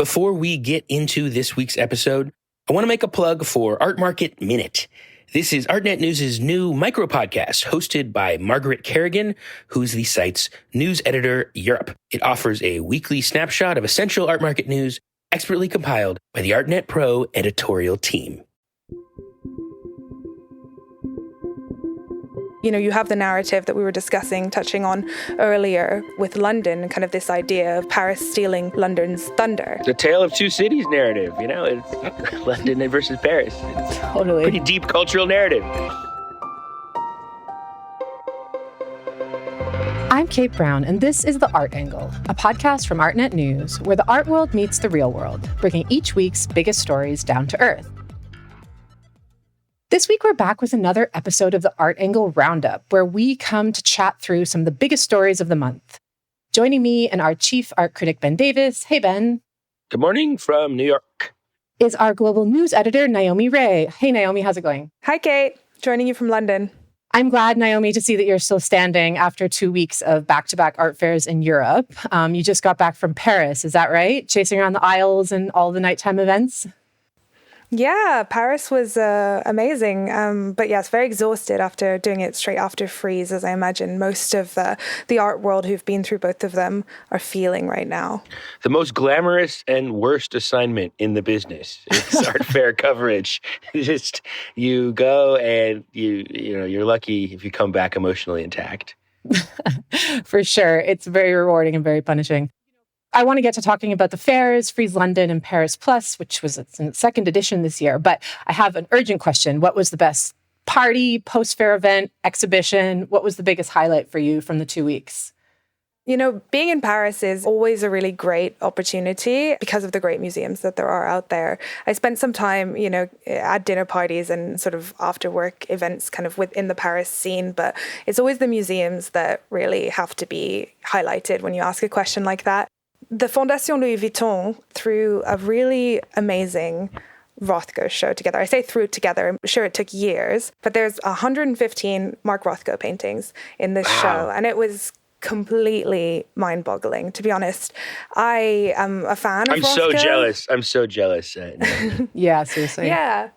Before we get into this week's episode, I want to make a plug for Art Market Minute. This is Artnet News' new micro-podcast hosted by Margaret Kerrigan, who's the site's news editor Europe. It offers a weekly snapshot of essential art market news expertly compiled by the Artnet Pro editorial team. You know, you have the narrative that we were discussing, touching on earlier with London, kind of this idea of Paris stealing London's thunder. The tale of two cities narrative, you know, it's London versus Paris. It's totally. Pretty deep cultural narrative. I'm Kate Brown, and this is The Art Angle, a podcast from Artnet News, where the art world meets the real world, bringing each week's biggest stories down to earth. This week, we're back with another episode of the Art Angle Roundup, where we come to chat through some of the biggest stories of the month. Joining me and our chief art critic, Ben Davis. Hey, Ben. Good morning from New York. Is our global news editor, Naomi Ray. Hey, Naomi, how's it going? Hi, Kate. Joining you from London. I'm glad, Naomi, to see that you're still standing after 2 weeks of back-to-back art fairs in Europe. You just got back from Paris, is that right? Chasing around the aisles and all the nighttime events? Yeah, Paris was amazing. But yes, very exhausted after doing it straight after Freeze, as I imagine most of the art world who've been through both of them are feeling right now. The most glamorous and worst assignment in the business is art fair coverage. Just you go and you're lucky if you come back emotionally intact. For sure. It's very rewarding and very punishing. I want to get to talking about the fairs, Freeze London and Paris Plus, which was its second edition this year. But I have an urgent question. What was the best party, post-fair event, exhibition? What was the biggest highlight for you from the 2 weeks? You know, being in Paris is always a really great opportunity because of the great museums that there are out there. I spent some time, at dinner parties and sort of after work events kind of within the Paris scene, but it's always the museums that really have to be highlighted when you ask a question like that. The Fondation Louis Vuitton threw a really amazing Rothko show together. I say threw it together. I'm sure it took years, but there's 115 Mark Rothko paintings in this show, and it was completely mind-boggling, to be honest. I am a fan of Rothko. I'm so jealous. Yeah, seriously. Yeah.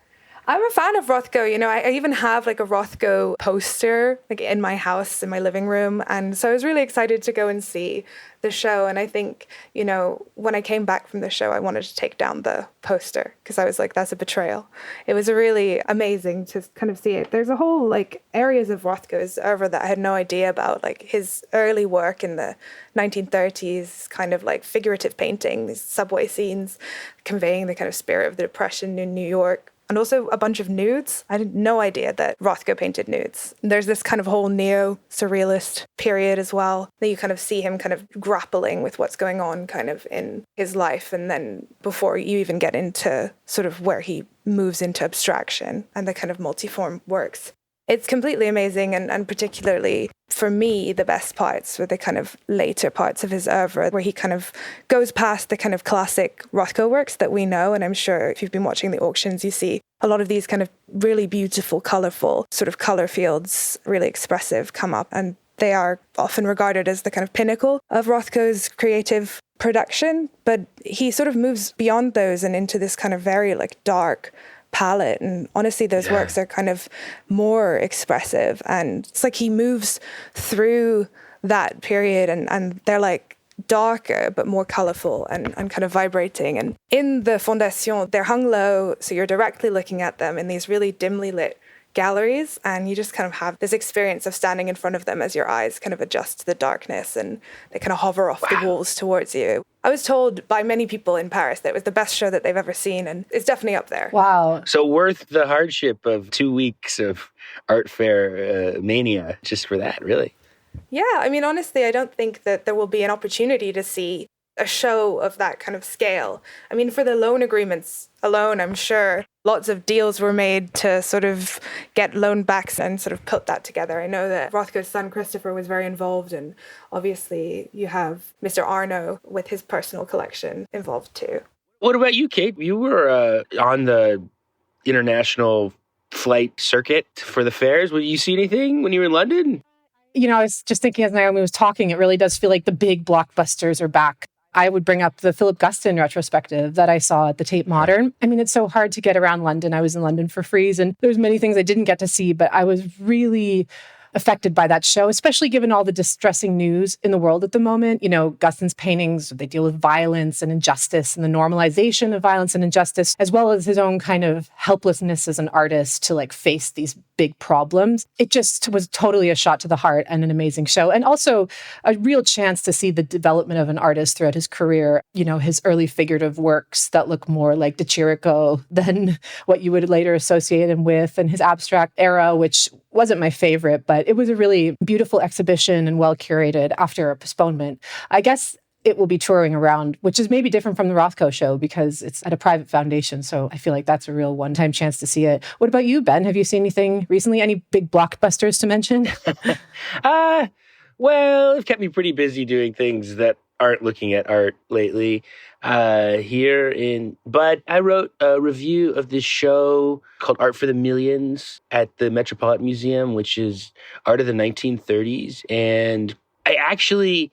I'm a fan of Rothko. I even have like a Rothko poster like in my house, in my living room. And so I was really excited to go and see the show. And I think, when I came back from the show, I wanted to take down the poster because I was like, that's a betrayal. It was really amazing to kind of see it. There's a whole like areas of Rothko's oeuvre that I had no idea about, like his early work in the 1930s, kind of like figurative painting, these subway scenes conveying the kind of spirit of the Depression in New York. And also a bunch of nudes. I had no idea that Rothko painted nudes. There's this kind of whole neo-surrealist period as well, that you kind of see him kind of grappling with what's going on kind of in his life. And then before you even get into sort of where he moves into abstraction and the kind of multiform works. It's completely amazing, and particularly for me, the best parts were the kind of later parts of his oeuvre, where he kind of goes past the kind of classic Rothko works that we know. And I'm sure if you've been watching the auctions, you see a lot of these kind of really beautiful, colorful sort of color fields, really expressive, come up. And they are often regarded as the kind of pinnacle of Rothko's creative production. But he sort of moves beyond those and into this kind of very like dark palette, and honestly those works are kind of more expressive, and it's like he moves through that period and they're like darker but more colorful and kind of vibrating. And in the Fondation, they're hung low, so you're directly looking at them in these really dimly lit galleries, and you just kind of have this experience of standing in front of them as your eyes kind of adjust to the darkness and they kind of hover off the walls towards you. I was told by many people in Paris that it was the best show that they've ever seen, and it's definitely up there. Wow. So worth the hardship of 2 weeks of art fair mania just for that, really? Yeah, I mean, honestly, I don't think that there will be an opportunity to see a show of that kind of scale. I mean, for the loan agreements alone, I'm sure lots of deals were made to sort of get loan backs and sort of put that together. I know that Rothko's son, Christopher, was very involved, and obviously you have Mr. Arnaud with his personal collection involved too. What about you, Kate? You were on the international flight circuit for the fairs. Did you see anything when you were in London? I was just thinking as Naomi was talking, it really does feel like the big blockbusters are back. I would bring up the Philip Guston retrospective that I saw at the Tate Modern. I mean, it's so hard to get around London. I was in London for Frieze, and there's many things I didn't get to see, but I was really affected by that show, especially given all the distressing news in the world at the moment. You know, Guston's paintings, they deal with violence and injustice and the normalization of violence and injustice, as well as his own kind of helplessness as an artist to like face these big problems. It just was totally a shot to the heart and an amazing show. And also a real chance to see the development of an artist throughout his career, you know, his early figurative works that look more like De Chirico than what you would later associate him with, and his abstract era, which wasn't my favorite, but it was a really beautiful exhibition and well curated after a postponement. I guess it will be touring around, which is maybe different from the Rothko show because it's at a private foundation. So I feel like that's a real one-time chance to see it. What about you, Ben? Have you seen anything recently? Any big blockbusters to mention? Well, it's kept me pretty busy doing things that aren't looking at art lately. But I wrote a review of this show called Art for the Millions at the Metropolitan Museum, which is art of the 1930s. And I actually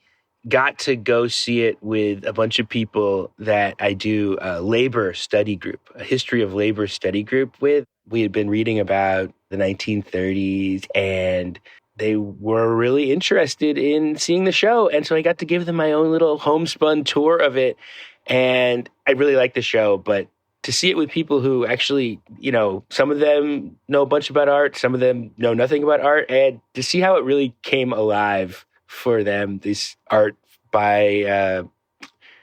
got to go see it with a bunch of people that I do a labor study group, a history of labor study group with. We had been reading about the 1930s and they were really interested in seeing the show. And so I got to give them my own little homespun tour of it. And I really liked the show, but to see it with people who actually, you know, some of them know a bunch about art, some of them know nothing about art, and to see how it really came alive for them, this art by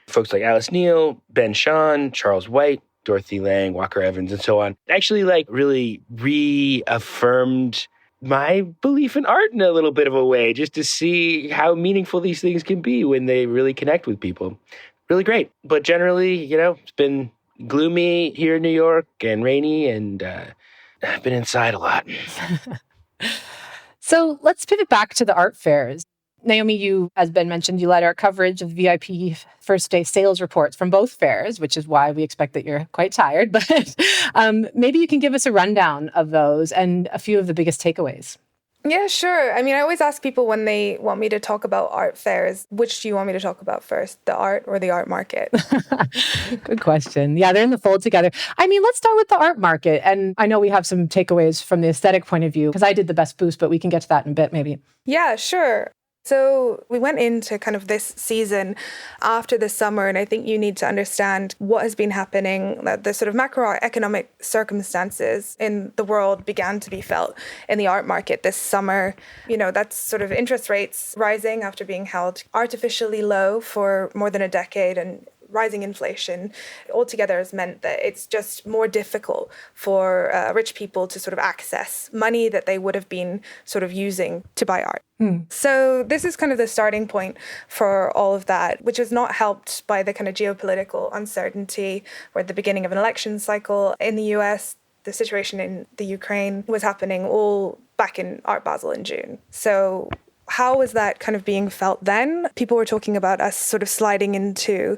folks like Alice Neal, Ben Shahn, Charles White, Dorothy Lang, Walker Evans, and so on, actually like really reaffirmed my belief in art in a little bit of a way, just to see how meaningful these things can be when they really connect with people. Really great. But generally, you know, it's been gloomy here in New York and rainy, and I've been inside a lot. So let's pivot back to the art fairs. Naomi, you, as Ben mentioned, you led our coverage of VIP first day sales reports from both fairs, which is why we expect that you're quite tired. But maybe you can give us a rundown of those and a few of the biggest takeaways. Yeah, sure. I mean, I always ask people when they want me to talk about art fairs, which do you want me to talk about first, the art or the art market? Good question. Yeah, they're in the fold together. I mean, let's start with the art market. And I know we have some takeaways from the aesthetic point of view, because I did the best boost, but we can get to that in a bit, maybe. Yeah, sure. So we went into kind of this season after the summer, and I think you need to understand what has been happening. The sort of macroeconomic circumstances in the world began to be felt in the art market this summer. You know, that's sort of interest rates rising after being held artificially low for more than a decade, and rising inflation altogether has meant that it's just more difficult for rich people to sort of access money that they would have been sort of using to buy art. So this is kind of the starting point for all of that, which is not helped by the kind of geopolitical uncertainty. We're at the beginning of an election cycle in the US. The situation in the Ukraine was happening all back in Art Basel in June. So how was that kind of being felt then? People were talking about us sort of sliding into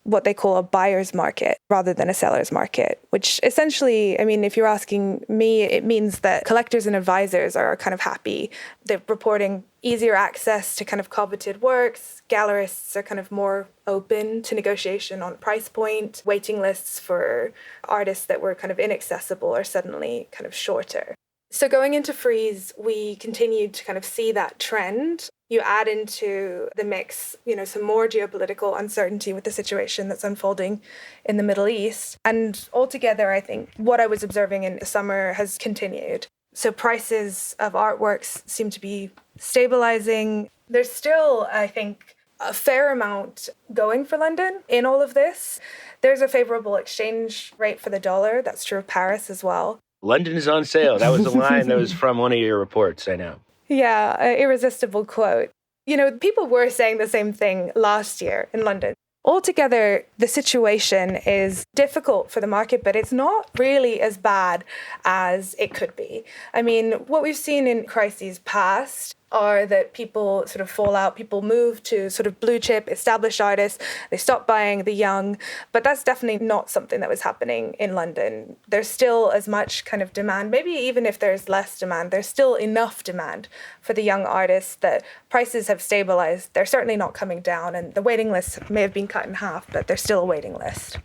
what they call a buyer's market rather than a seller's market, which essentially, I mean, if you're asking me, it means that collectors and advisors are kind of happy. They're reporting easier access to kind of coveted works. Gallerists are kind of more open to negotiation on price point. Waiting lists for artists that were kind of inaccessible are suddenly kind of shorter. So going into Frieze, we continued to kind of see that trend. You add into the mix, you know, some more geopolitical uncertainty with the situation that's unfolding in the Middle East. And altogether, I think what I was observing in the summer has continued. So prices of artworks seem to be stabilizing. There's still, I think, a fair amount going for London in all of this. There's a favorable exchange rate for the dollar. That's true of Paris as well. London is on sale. That was a line that was from one of your reports, I know. Yeah, an irresistible quote. You know, people were saying the same thing last year in London. Altogether, the situation is difficult for the market, but it's not really as bad as it could be. I mean, what we've seen in crises past, are that people sort of fall out, people move to sort of blue chip established artists, they stop buying the young, but that's definitely not something that was happening in London. There's still as much kind of demand, maybe even if there's less demand, there's still enough demand for the young artists that prices have stabilized. They're certainly not coming down, and the waiting list may have been cut in half, but there's still a waiting list.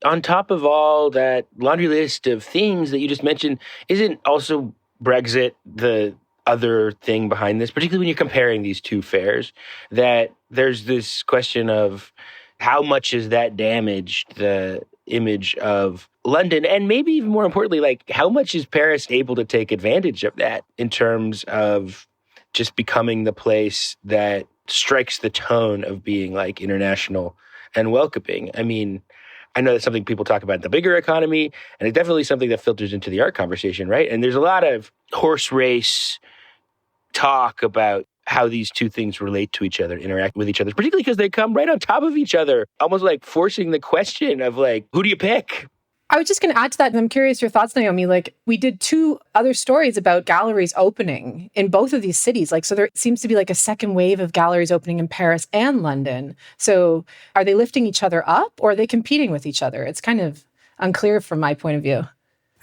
On top of all that laundry list of themes that you just mentioned, isn't also Brexit the other thing behind this, particularly when you're comparing these two fairs, that there's this question of how much has that damaged the image of London? And maybe even more importantly, like how much is Paris able to take advantage of that in terms of just becoming the place that strikes the tone of being like international and welcoming? I mean, I know that's something people talk about in the bigger economy, and it's definitely something that filters into the art conversation, right? And there's a lot of horse race talk about how these two things relate to each other, interact with each other, particularly because they come right on top of each other, almost like forcing the question of like, who do you pick? I was just going to add to that, and I'm curious your thoughts, Naomi. Like, we did 2 other stories about galleries opening in both of these cities. Like, so there seems to be like a second wave of galleries opening in Paris and London. So are they lifting each other up, or are they competing with each other? It's kind of unclear from my point of view.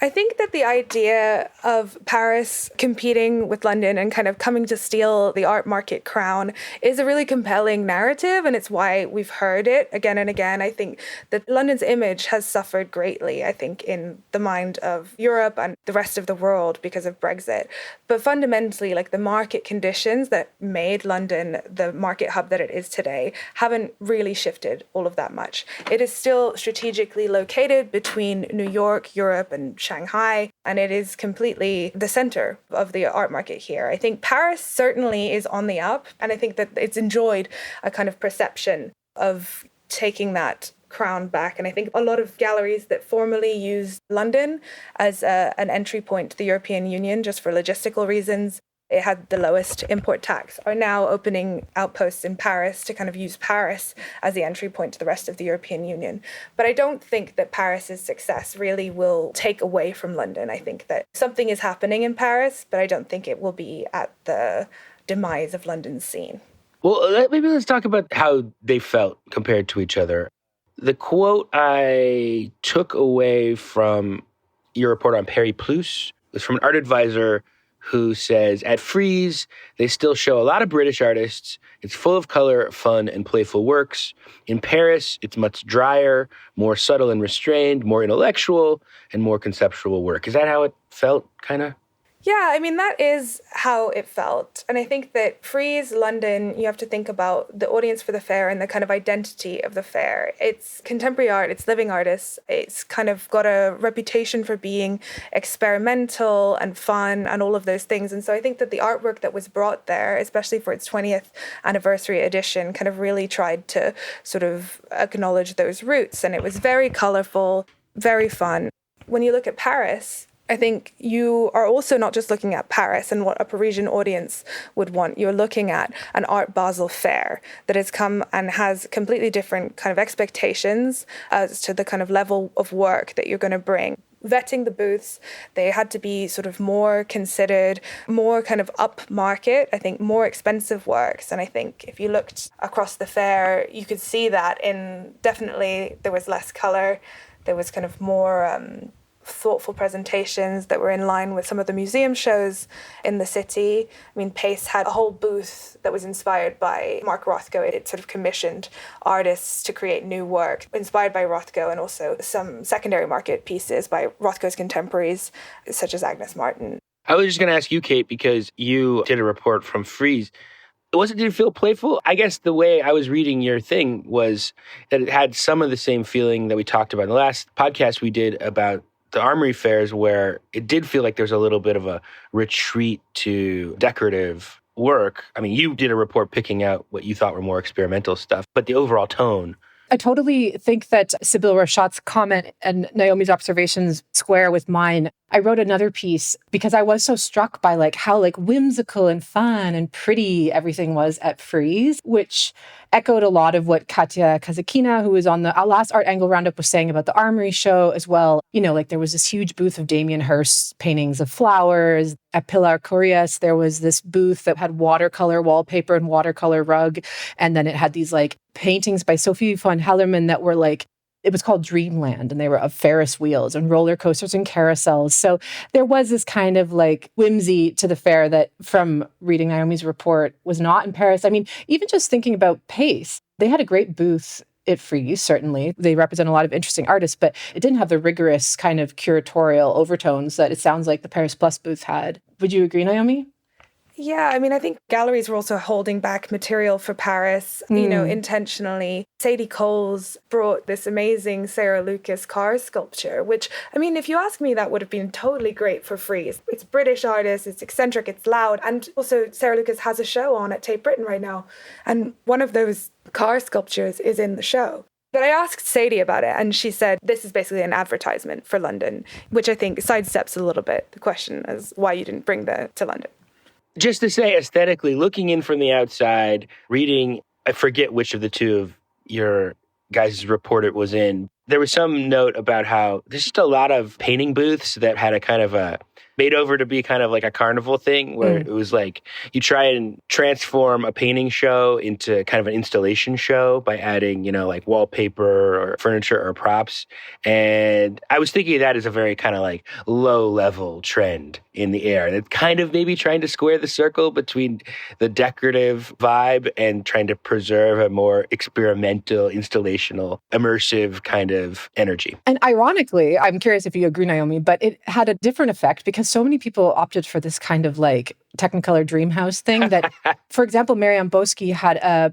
I think that the idea of Paris competing with London and kind of coming to steal the art market crown is a really compelling narrative, and it's why we've heard it again and again. I think that London's image has suffered greatly, I think, in the mind of Europe and the rest of the world because of Brexit. But fundamentally, like the market conditions that made London the market hub that it is today haven't really shifted all of that much. It is still strategically located between New York, Europe, and Shanghai, and it is completely the center of the art market here. I think Paris certainly is on the up, and I think that it's enjoyed a kind of perception of taking that crown back. And I think a lot of galleries that formerly used London as an entry point to the European Union just for logistical reasons, it had the lowest import tax, are now opening outposts in Paris to kind of use Paris as the entry point to the rest of the European Union. But I don't think that Paris's success really will take away from London. I think that something is happening in Paris, but I don't think it will be at the demise of London's scene. Well, maybe let's talk about how they felt compared to each other. The quote I took away from your report on Paris Plus was from an art advisor who says, at Frieze, they still show a lot of British artists. It's full of color, fun, and playful works. In Paris, it's much drier, more subtle and restrained, more intellectual, and more conceptual work. Is that how it felt, kind of? Yeah, I mean, that is how it felt. And I think that Frieze London, you have to think about the audience for the fair and the kind of identity of the fair. It's contemporary art, it's living artists. It's kind of got a reputation for being experimental and fun and all of those things. And so I think that the artwork that was brought there, especially for its 20th anniversary edition, kind of really tried to sort of acknowledge those roots. And it was very colorful, very fun. When you look at Paris, I think you are also not just looking at Paris and what a Parisian audience would want. You're looking at an Art Basel fair that has come and has completely different kind of expectations as to the kind of level of work that you're going to bring. Vetting the booths, they had to be sort of more considered, more kind of upmarket, I think more expensive works. And I think if you looked across the fair, you could see that in definitely there was less color, there was kind of more thoughtful presentations that were in line with some of the museum shows in the city. I mean, Pace had a whole booth that was inspired by Mark Rothko. It sort of commissioned artists to create new work inspired by Rothko, and also some secondary market pieces by Rothko's contemporaries, such as Agnes Martin. I was just going to ask you, Kate, because you did a report from Frieze. Did it feel playful? I guess the way I was reading your thing was that it had some of the same feeling that we talked about in the last podcast we did about the Armory fairs, where it did feel like there's a little bit of a retreat to decorative work. I mean, you did a report picking out what you thought were more experimental stuff, but the overall tone. I totally think that Sybil Rachat's comment and Naomi's observations square with mine. I wrote another piece because I was so struck by like how like whimsical and fun and pretty everything was at Frieze, which echoed a lot of what Katya Kazakina, who was on the last Art Angle Roundup, was saying about the Armory show as well. You know, like there was this huge booth of Damien Hirst's paintings of flowers. At Pilar Curias, there was this booth that had watercolor wallpaper and watercolor rug. And then it had these like paintings by Sophie von Hellerman that were like, it was called Dreamland, and they were of Ferris wheels and roller coasters and carousels. So there was this kind of like whimsy to the fair that, from reading Naomi's report, was not in Paris. I mean, even just thinking about pace, they had a great booth at Frieze, certainly. They represent a lot of interesting artists, but it didn't have the rigorous kind of curatorial overtones that it sounds like the Paris Plus booth had. Would you agree, Naomi? Yeah, I mean, I think galleries were also holding back material for Paris, intentionally. Sadie Coles brought this amazing Sarah Lucas car sculpture, which, I mean, if you ask me, that would have been totally great for Frieze. It's British artist, it's eccentric, it's loud. And also Sarah Lucas has a show on at Tate Britain right now. And one of those car sculptures is in the show. But I asked Sadie about it, and she said this is basically an advertisement for London, which I think sidesteps a little bit the question as why you didn't bring that to London. Just to say, aesthetically, looking in from the outside, reading, I forget which of the two of your guys' report it was in, there was some note about how there's just a lot of painting booths that had a kind of a made over to be kind of like a carnival thing where it was like you try and transform a painting show into kind of an installation show by adding, you know, like wallpaper or furniture or props. And I was thinking of that as a very kind of like low level trend in the air. And it's kind of maybe trying to square the circle between the decorative vibe and trying to preserve a more experimental, installational, immersive kind of energy. And ironically, I'm curious if you agree, Naomi, but it had a different effect because so many people opted for this kind of like Technicolor Dreamhouse thing that, for example, Marianne Boski had a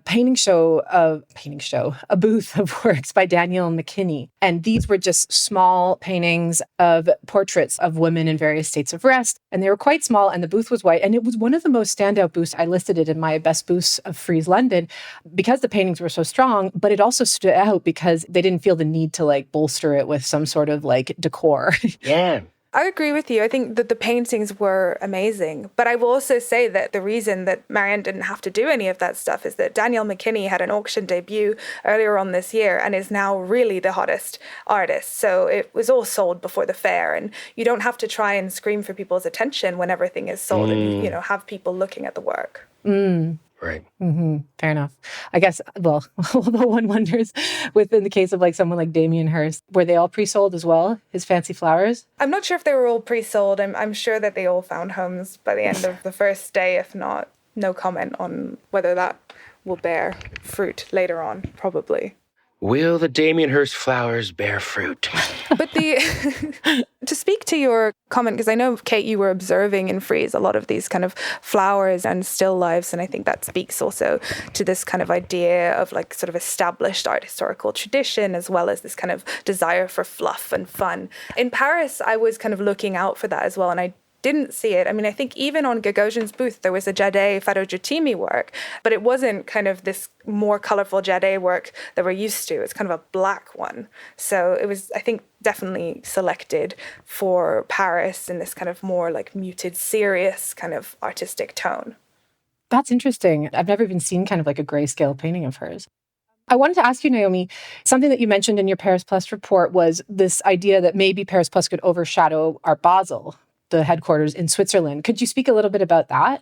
a booth of works by Daniel McKinney. And these were just small paintings of portraits of women in various states of rest. And they were quite small, and the booth was white. And it was one of the most standout booths. I listed it in my best booths of Frieze London because the paintings were so strong, but it also stood out because they didn't feel the need to like bolster it with some sort of like decor. Yeah. I agree with you. I think that the paintings were amazing. But I will also say that the reason that Marianne didn't have to do any of that stuff is that Daniel McKinney had an auction debut earlier on this year and is now really the hottest artist. So it was all sold before the fair. And you don't have to try and scream for people's attention when everything is sold and, you know, have people looking at the work. Right. Mm-hmm. Fair enough. I guess, well, although one wonders, within the case of like someone like Damien Hirst, were they all pre-sold as well, his fancy flowers? I'm not sure if they were all pre-sold. I'm sure that they all found homes by the end of the first day. If not, no comment on whether that will bear fruit later on, probably. Will the Damien Hirst flowers bear fruit? But to speak to your comment, because I know, Kate, you were observing in Frieze a lot of these kind of flowers and still lifes, and I think that speaks also to this kind of idea of like sort of established art historical tradition, as well as this kind of desire for fluff and fun. In Paris, I was kind of looking out for that as well, and I didn't see it. I mean, I think even on Gagosian's booth, there was a Jade Farojatimi work, but it wasn't kind of this more colorful Jade work that we're used to. It's kind of a black one. So it was, I think, definitely selected for Paris in this kind of more like muted, serious kind of artistic tone. That's interesting. I've never even seen kind of like a grayscale painting of hers. I wanted to ask you, Naomi, something that you mentioned in your Paris Plus report was this idea that maybe Paris Plus could overshadow Art Basel, the headquarters in Switzerland. Could you speak a little bit about that?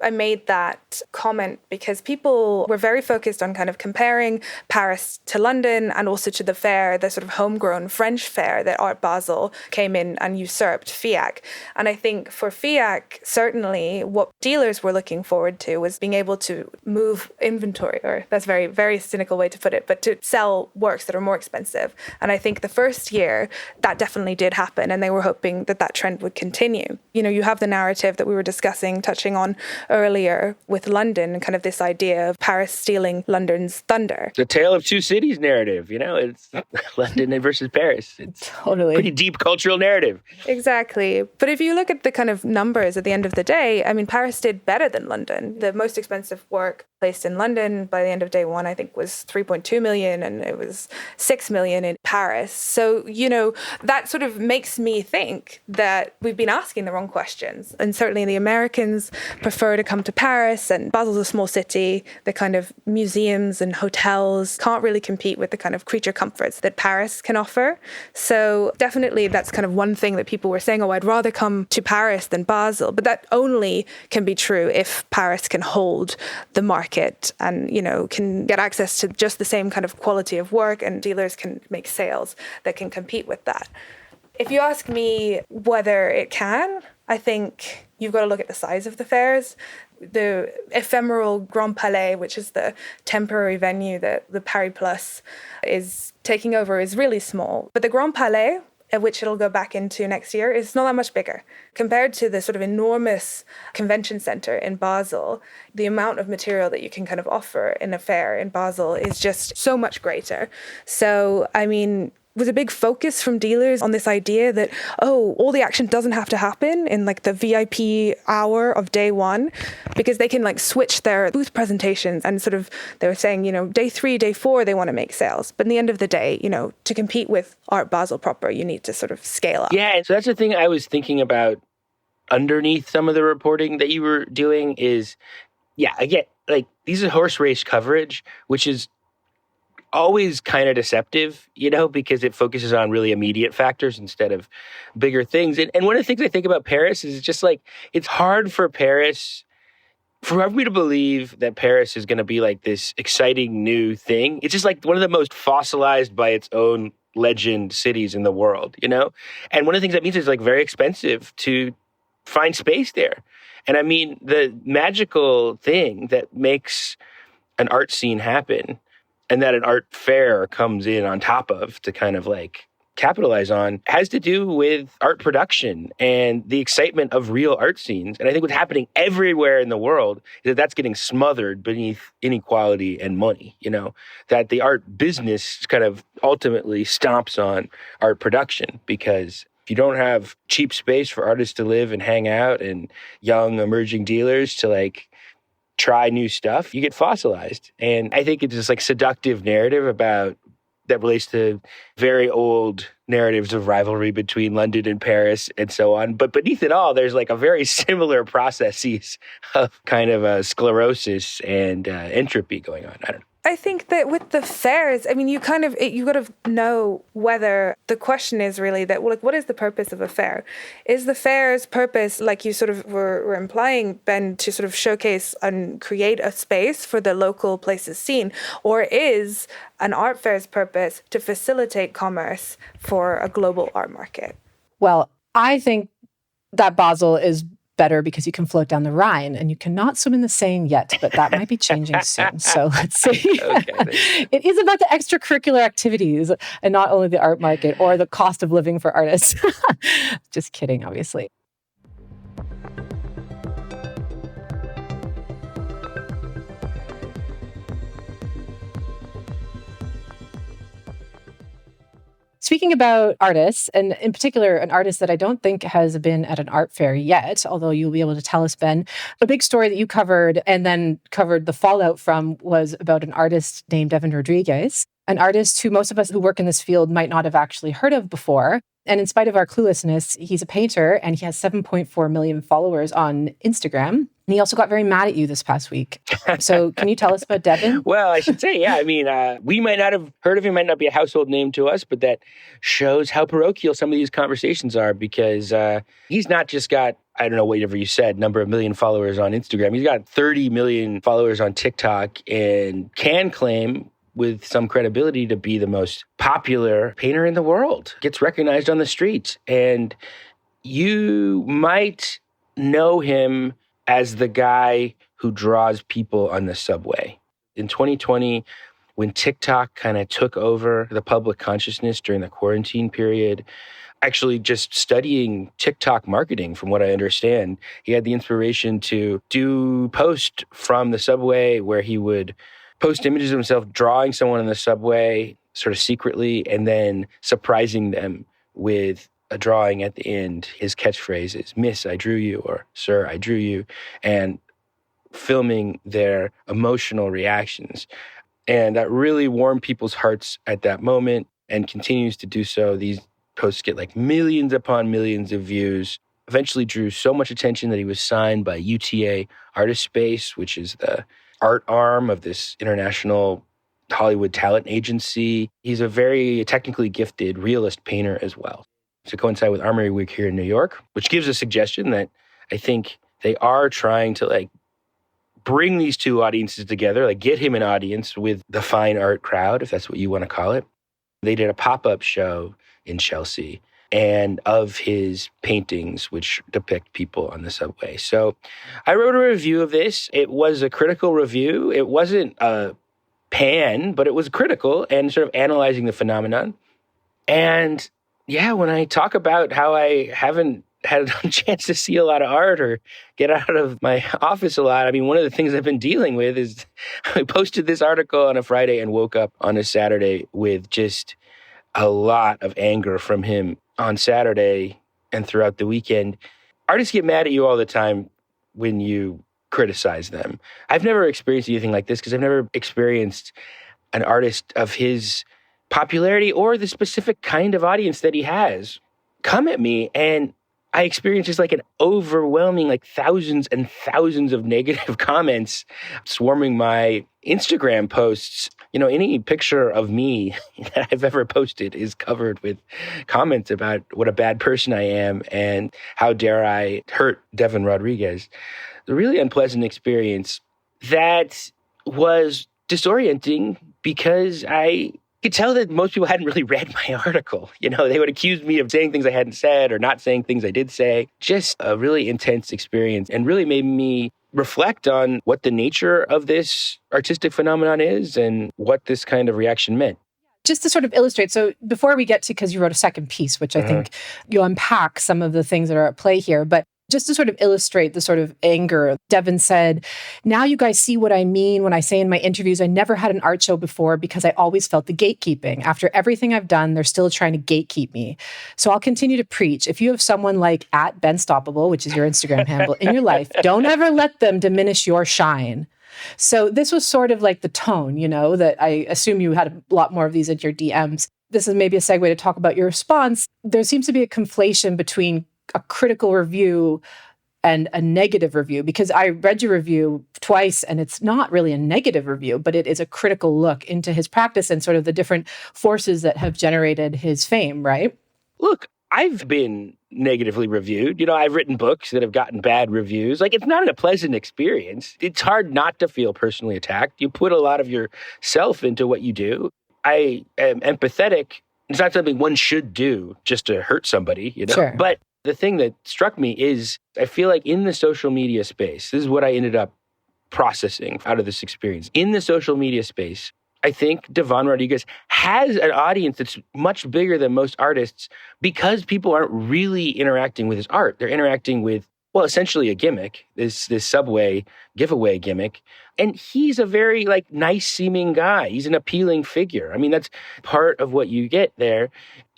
I made that comment because people were very focused on kind of comparing Paris to London and also to the fair, the sort of homegrown French fair that Art Basel came in and usurped FIAC. And I think for FIAC, certainly what dealers were looking forward to was being able to move inventory, or that's a very, very cynical way to put it, but to sell works that are more expensive. And I think the first year that definitely did happen, and they were hoping that that trend would continue. You know, you have the narrative that we were discussing, touching on earlier with London and kind of this idea of Paris stealing London's thunder. The tale of two cities narrative, it's London versus Paris. It's Totally. Pretty deep cultural narrative. Exactly. But if you look at the kind of numbers at the end of the day, I mean, Paris did better than London. The most expensive work placed in London by the end of day one, I think, was 3.2 million, and it was 6 million in Paris. So, that sort of makes me think that we've been asking the wrong questions. And certainly the Americans prefer to come to Paris, and Basel's a small city. The kind of museums and hotels can't really compete with the kind of creature comforts that Paris can offer. So definitely that's kind of one thing that people were saying, I'd rather come to Paris than Basel. But that only can be true if Paris can hold the market and, can get access to just the same kind of quality of work, and dealers can make sales that can compete with that. If you ask me whether it can, I think you've got to look at the size of the fairs. The ephemeral Grand Palais, which is the temporary venue that the Paris Plus is taking over, is really small. But the Grand Palais, at which it'll go back into next year, is not that much bigger. Compared to the sort of enormous convention center in Basel, the amount of material that you can kind of offer in a fair in Basel is just so much greater. So, I mean, was a big focus from dealers on this idea that, all the action doesn't have to happen in like the VIP hour of day one, because they can like switch their booth presentations, and sort of, they were saying, day 3, day 4, they want to make sales. But in the end of the day, to compete with Art Basel proper, you need to sort of scale up. Yeah, so that's the thing I was thinking about underneath some of the reporting that you were doing is, again, like these are horse race coverage, which is always kind of deceptive, because it focuses on really immediate factors instead of bigger things. And one of the things I think about Paris is just like, it's hard for me to believe that Paris is going to be like this exciting new thing. It's just like one of the most fossilized by its own legend cities in the world, And one of the things that means is like very expensive to find space there. And I mean, the magical thing that makes an art scene happen, and that an art fair comes in on top of to kind of like capitalize on, has to do with art production and the excitement of real art scenes. And I think what's happening everywhere in the world is that that's getting smothered beneath inequality and money, that the art business kind of ultimately stomps on art production, because if you don't have cheap space for artists to live and hang out and young emerging dealers to like try new stuff, you get fossilized. And I think it's this like seductive narrative that relates to very old narratives of rivalry between London and Paris and so on. But beneath it all, there's like a very similar processes of kind of sclerosis and entropy going on. I don't know. I think that with the fairs, I mean, you got to know whether the question is really that, well, like, what is the purpose of a fair? Is the fair's purpose, like you sort of were implying, Ben, to sort of showcase and create a space for the local places seen? Or is an art fair's purpose to facilitate commerce for a global art market? Well, I think that Basel is better because you can float down the Rhine, and you cannot swim in the Seine yet, but that might be changing soon. So let's see. Okay, it is about the extracurricular activities and not only the art market or the cost of living for artists. Just kidding, obviously. Speaking about artists, and in particular, an artist that I don't think has been at an art fair yet, although you'll be able to tell us, Ben, a big story that you covered and then covered the fallout from was about an artist named Evan Rodriguez, an artist who most of us who work in this field might not have actually heard of before. And in spite of our cluelessness, he's a painter and he has 7.4 million followers on Instagram. And he also got very mad at you this past week. So can you tell us about Devin? Well, I should say, I mean, we might not have heard of him, might not be a household name to us, but that shows how parochial some of these conversations are, because he's not just got, I don't know, whatever you said, number of million followers on Instagram. He's got 30 million followers on TikTok and can claim with some credibility to be the most popular painter in the world, gets recognized on the streets. And you might know him as the guy who draws people on the subway. In 2020, when TikTok kind of took over the public consciousness during the quarantine period, actually just studying TikTok marketing, from what I understand. He had the inspiration to do post from the subway where he would post images of himself drawing someone in the subway sort of secretly and then surprising them with a drawing at the end. His catchphrase is, "Miss, I drew you," or "Sir, I drew you," and filming their emotional reactions. And that really warmed people's hearts at that moment and continues to do so. These posts get like millions upon millions of views. Eventually drew so much attention that he was signed by UTA Artist Space, which is the art arm of this international Hollywood talent agency. He's a very technically gifted realist painter as well. To coincide with Armory Week here in New York, which gives a suggestion that I think they are trying to like bring these two audiences together, like get him an audience with the fine art crowd, if that's what you want to call it. They did a pop-up show in Chelsea and of his paintings, which depict people on the subway. So I wrote a review of this. It was a critical review. It wasn't a pan, but it was critical and sort of analyzing the phenomenon. And yeah, when I talk about how I haven't had a chance to see a lot of art or get out of my office a lot, I mean, one of the things I've been dealing with is I posted this article on a Friday and woke up on a Saturday with just a lot of anger from him on Saturday and throughout the weekend. Artists get mad at you all the time when you criticize them. I've never experienced anything like this because I've never experienced an artist of his popularity or the specific kind of audience that he has come at me, and I experienced just like an overwhelming, like thousands and thousands of negative comments swarming my Instagram posts. You know, any picture of me that I've ever posted is covered with comments about what a bad person I am and how dare I hurt Devin Rodriguez. A really unpleasant experience that was disorienting because I could tell that most people hadn't really read my article. You know, they would accuse me of saying things I hadn't said or not saying things I did say. Just a really intense experience and really made me reflect on what the nature of this artistic phenomenon is and what this kind of reaction meant. Just to sort of illustrate, so before we get to, because you wrote a second piece, which I think you'll unpack some of the things that are at play here, but just to sort of illustrate the sort of anger, Devin said, "Now you guys see what I mean when I say in my interviews, I never had an art show before because I always felt the gatekeeping. After everything I've done, they're still trying to gatekeep me. So I'll continue to preach. If you have someone like @BenStoppable, which is your Instagram handle, in your life, don't ever let them diminish your shine." So this was sort of like the tone, you know, that I assume you had a lot more of these in your DMs. This is maybe a segue to talk about your response. There seems to be a conflation between a critical review and a negative review, because I read your review twice and it's not really a negative review, but it is a critical look into his practice and sort of the different forces that have generated his fame, right? Look, I've been negatively reviewed. You know, I've written books that have gotten bad reviews. Like, it's not a pleasant experience. It's hard not to feel personally attacked. You put a lot of yourself into what you do. I am empathetic. It's not something one should do just to hurt somebody, you know? Sure. But the thing that struck me is I feel like in the social media space, this is what I ended up processing out of this experience. In the social media space, I think Devin Rodriguez has an audience that's much bigger than most artists because people aren't really interacting with his art. They're interacting with, well, essentially a gimmick, this subway giveaway gimmick. And he's a very nice seeming guy. He's an appealing figure. I mean, that's part of what you get there.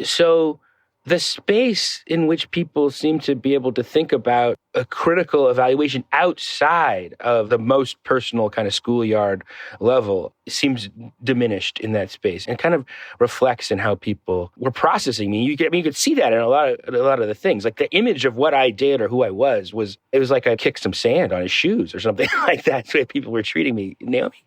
So the space in which people seem to be able to think about a critical evaluation outside of the most personal kind of schoolyard level seems diminished in that space and kind of reflects in how people were processing me. You could see that in a lot of the things. Like the image of what I did or who I was like I kicked some sand on his shoes or something like that. That's the way people were treating me. Naomi?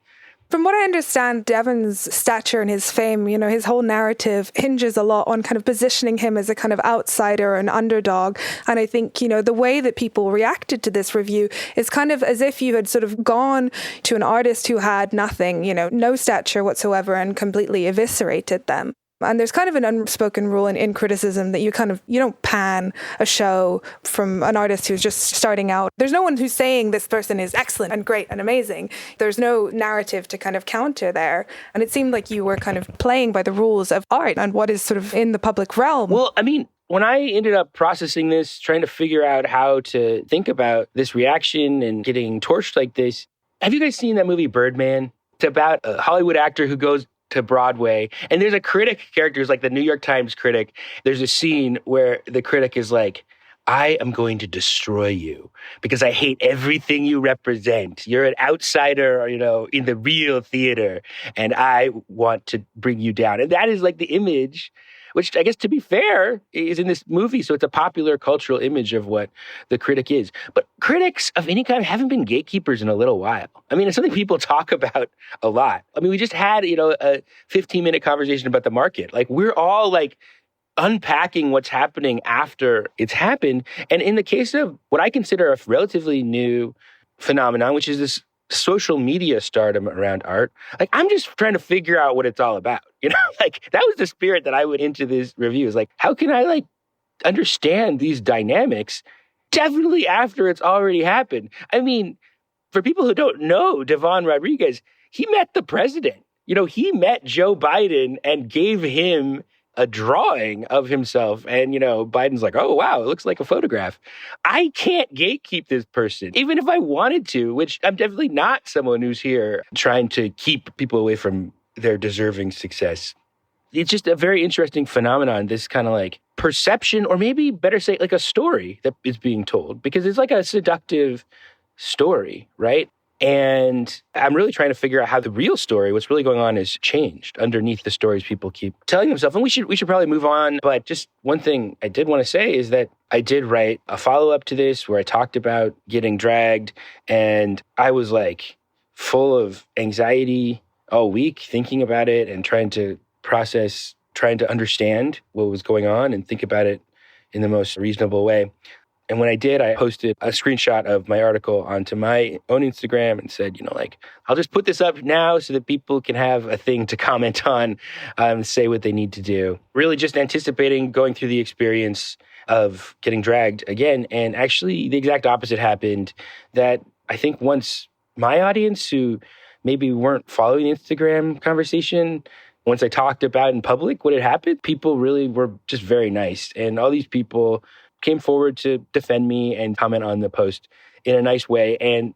From what I understand, Devin's stature and his fame, you know, his whole narrative hinges a lot on kind of positioning him as a kind of outsider, an underdog. And I think, you know, the way that people reacted to this review is kind of as if you had sort of gone to an artist who had nothing, you know, no stature whatsoever, and completely eviscerated them. And there's kind of an unspoken rule in criticism that you don't pan a show from an artist who's just starting out. There's no one who's saying this person is excellent and great and amazing. There's no narrative to kind of counter there. And it seemed like you were kind of playing by the rules of art and what is sort of in the public realm. Well, I mean, when I ended up processing this, trying to figure out how to think about this reaction and getting torched like this, have you guys seen that movie Birdman? It's about a Hollywood actor who goes to Broadway, and there's a critic character who's like the New York Times critic. There's a scene where the critic is like, I am going to destroy you because I hate everything you represent. You're an outsider, in the real theater, and I want to bring you down. And that is like the image, which I guess, to be fair, is in this movie. So it's a popular cultural image of what the critic is. But critics of any kind haven't been gatekeepers in a little while. I mean, it's something people talk about a lot. I mean, we just had, a 15-minute conversation about the market. Like, we're all like unpacking what's happening after it's happened. And in the case of what I consider a relatively new phenomenon, which is this social media stardom around art, like, I'm just trying to figure out what it's all about. Like, that was the spirit that I went into this review, is like, how can I understand these dynamics definitely after it's already happened? I mean, for people who don't know Devon Rodriguez, he met the president. He met Joe Biden and gave him a drawing of himself. And, Biden's like, oh, wow, it looks like a photograph. I can't gatekeep this person, even if I wanted to, which I'm definitely not someone who's here trying to keep people away from their deserving success. It's just a very interesting phenomenon, this kind of like perception, or maybe better say like a story that is being told, because it's like a seductive story, right? And I'm really trying to figure out how the real story, what's really going on, is changed underneath the stories people keep telling themselves. And we should probably move on. But just one thing I did want to say is that I did write a follow-up to this where I talked about getting dragged. And I was like full of anxiety all week thinking about it and trying to process, trying to understand what was going on and think about it in the most reasonable way. And when I did, I posted a screenshot of my article onto my own Instagram and said, I'll just put this up now so that people can have a thing to comment on, say what they need to do. Really just anticipating going through the experience of getting dragged again. And actually the exact opposite happened, that I think once my audience, who maybe weren't following the Instagram conversation, once I talked about in public what had happened, people really were just very nice. And all these people came forward to defend me and comment on the post in a nice way. And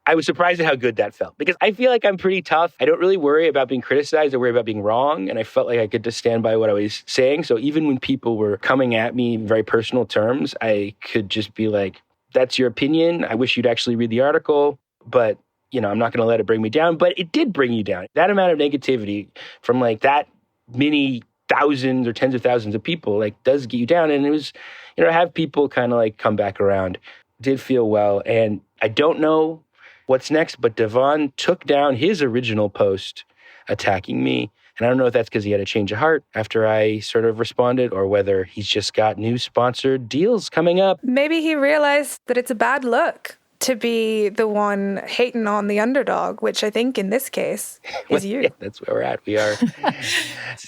I was surprised at how good that felt, because I feel like I'm pretty tough. I don't really worry about being criticized. I worry about being wrong. And I felt like I could just stand by what I was saying. So even when people were coming at me in very personal terms, I could just be like, that's your opinion. I wish you'd actually read the article, but I'm not going to let it bring me down. But it did bring you down. That amount of negativity from like that many thousands or tens of thousands of people does get you down. And it was, have people kind of come back around did feel well. And I don't know what's next, but Devon took down his original post attacking me. And I don't know if that's because he had a change of heart after I sort of responded, or whether he's just got new sponsored deals coming up. Maybe he realized that it's a bad look to be the one hating on the underdog, which I think in this case is you. Yeah, that's where we're at. We are.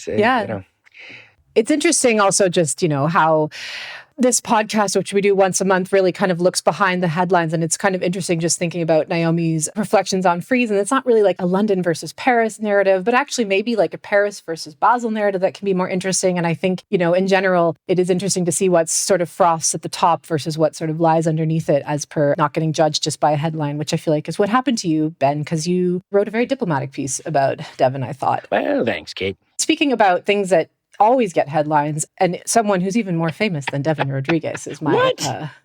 Yeah. It's interesting also just, how this podcast, which we do once a month, really kind of looks behind the headlines. And it's kind of interesting just thinking about Naomi's reflections on Frieze. And it's not really like a London versus Paris narrative, but actually maybe like a Paris versus Basel narrative that can be more interesting. And I think, in general, it is interesting to see what's sort of froths at the top versus what sort of lies underneath it, as per not getting judged just by a headline, which I feel like is what happened to you, Ben, because you wrote a very diplomatic piece about Devon, I thought. Well, thanks, Kate. Speaking about things that always get headlines, and someone who's even more famous than Devon Rodriguez is my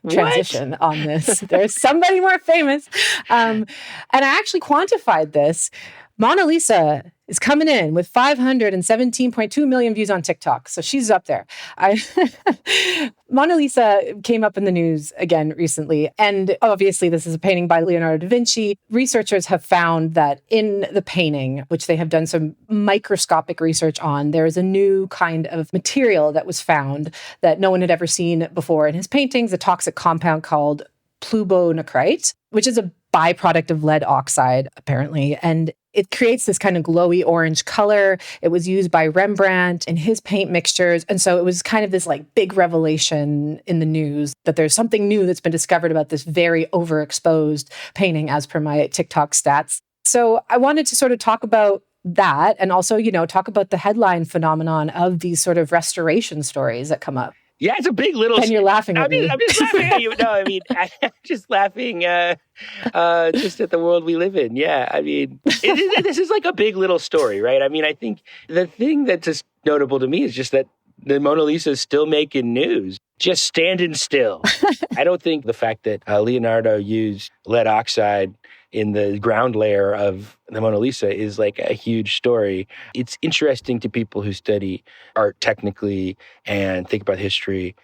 transition on this. There's somebody more famous. And I actually quantified this. Mona Lisa is coming in with 517.2 million views on TikTok. So she's up there. Mona Lisa came up in the news again recently. And obviously this is a painting by Leonardo da Vinci. Researchers have found that in the painting, which they have done some microscopic research on, there is a new kind of material that was found that no one had ever seen before in his paintings, a toxic compound called plubonacrite, which is a byproduct of lead oxide, apparently. And it creates this kind of glowy orange color. It was used by Rembrandt in his paint mixtures. And so it was kind of this big revelation in the news that there's something new that's been discovered about this very overexposed painting, as per my TikTok stats. So I wanted to sort of talk about that, and also, talk about the headline phenomenon of these sort of restoration stories that come up. Yeah, it's a big little. And you're laughing at me. I'm just laughing at you. No, I mean, I'm just laughing just at the world we live in. Yeah, I mean, this is like a big little story, right? I mean, I think the thing that's just notable to me is just that the Mona Lisa is still making news, just standing still. I don't think the fact that Leonardo used lead oxide in the ground layer of the Mona Lisa is like a huge story. It's interesting to people who study art technically and think about history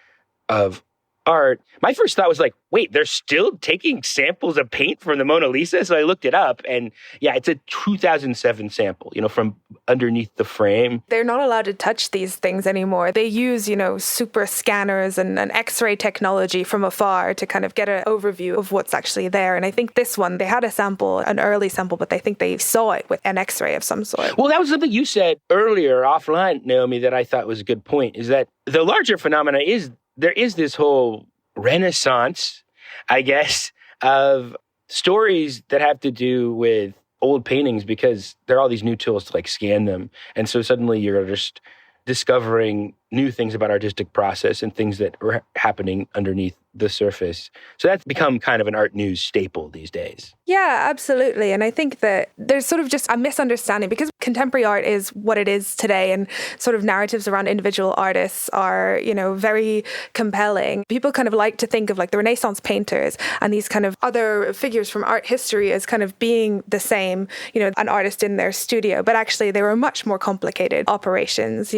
of art. My first thought was like, wait, they're still taking samples of paint from the Mona Lisa? So I looked it up, and yeah, it's a 2007 sample, from underneath the frame. They're not allowed to touch these things anymore. They use, super scanners and X-ray technology from afar to kind of get an overview of what's actually there. And I think this one, they had a sample, an early sample, but I think they saw it with an X-ray of some sort. Well, that was something you said earlier offline, Naomi, that I thought was a good point, is that the larger phenomena is there is this whole renaissance, I guess, of stories that have to do with old paintings because there are all these new tools to like scan them. And so suddenly you're just discovering new things about artistic process and things that are happening underneath the surface. So that's become kind of an art news staple these days. Yeah, absolutely. And I think that there's sort of just a misunderstanding because contemporary art is what it is today, and sort of narratives around individual artists are, very compelling. People kind of like to think of like the Renaissance painters and these kind of other figures from art history as kind of being the same, an artist in their studio, but actually they were much more complicated operations.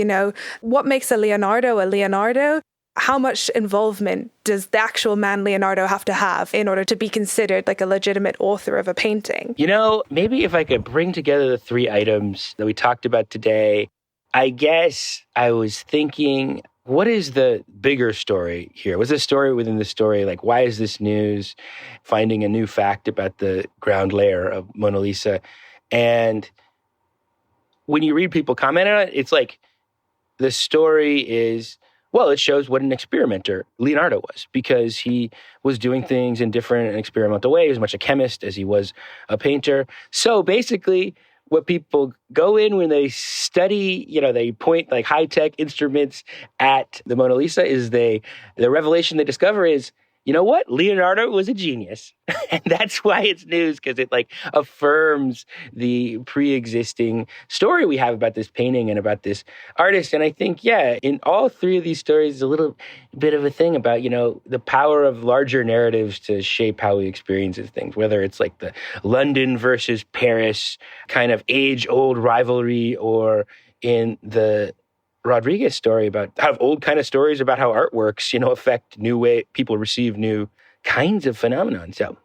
What makes a Leonardo? How much involvement does the actual man Leonardo have to have in order to be considered like a legitimate author of a painting? Maybe if I could bring together the three items that we talked about today, I guess I was thinking, what is the bigger story here? What's the story within the story? Like, why is this news? Finding a new fact about the ground layer of Mona Lisa. And when you read people comment on it, it's like the story is, well, it shows what an experimenter Leonardo was, because he was doing things in different and experimental ways, as much a chemist as he was a painter. So basically, what people go in when they study, they point like high-tech instruments at the Mona Lisa is the revelation they discover is, you know what? Leonardo was a genius. And that's why it's news, because it like affirms the pre-existing story we have about this painting and about this artist. And I think, yeah, in all three of these stories, there's a little bit of a thing about, the power of larger narratives to shape how we experience things, whether it's like the London versus Paris kind of age-old rivalry, or in the Rodriguez story about how old kind of stories about how art works, affect new way people receive new kinds of phenomenon. So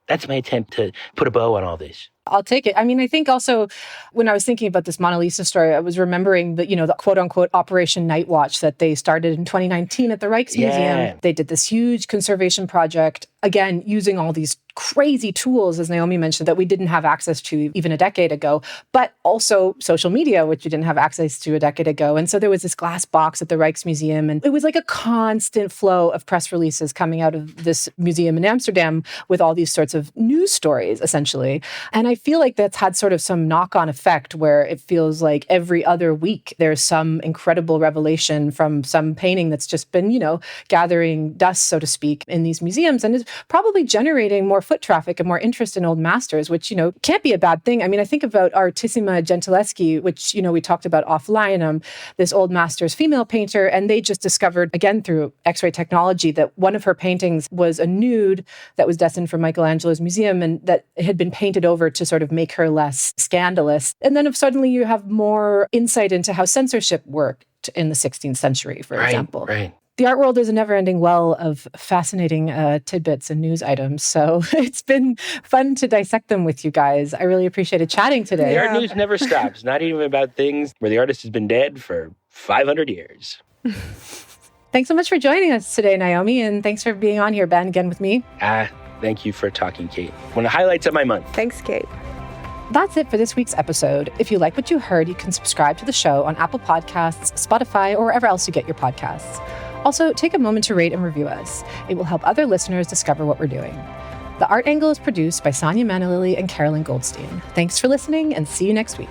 that's my attempt to put a bow on all this. I'll take it. I mean, I think also when I was thinking about this Mona Lisa story, I was remembering that, the quote unquote Operation Night Watch that they started in 2019 at the Rijksmuseum. They did this huge conservation project, again, using all these crazy tools, as Naomi mentioned, that we didn't have access to even a decade ago, but also social media, which we didn't have access to a decade ago. And so there was this glass box at the Rijksmuseum, and it was like a constant flow of press releases coming out of this museum in Amsterdam with all these sorts of news stories, essentially. And I feel like that's had sort of some knock-on effect where it feels like every other week there's some incredible revelation from some painting that's just been, gathering dust, so to speak, in these museums, and is probably generating more foot traffic and more interest in old masters, which, can't be a bad thing. I mean, I think about Artissima Gentileschi, which, we talked about offline, this old master's female painter, and they just discovered, again, through X-ray technology, that one of her paintings was a nude that was destined for Michelangelo's museum, and that had been painted over to sort of make her less scandalous. And then if suddenly you have more insight into how censorship worked in the 16th century, for example. Right. The art world is a never-ending well of fascinating tidbits and news items. So it's been fun to dissect them with you guys. I really appreciated chatting today. The art news never stops, not even about things where the artist has been dead for 500 years. Thanks so much for joining us today, Naomi, and thanks for being on here, Ben, again with me. Thank you for talking, Kate. One of the highlights of my month. Thanks, Kate. That's it for this week's episode. If you like what you heard, you can subscribe to the show on Apple Podcasts, Spotify, or wherever else you get your podcasts. Also, take a moment to rate and review us. It will help other listeners discover what we're doing. The Art Angle is produced by Sonia Manalili and Carolyn Goldstein. Thanks for listening, and see you next week.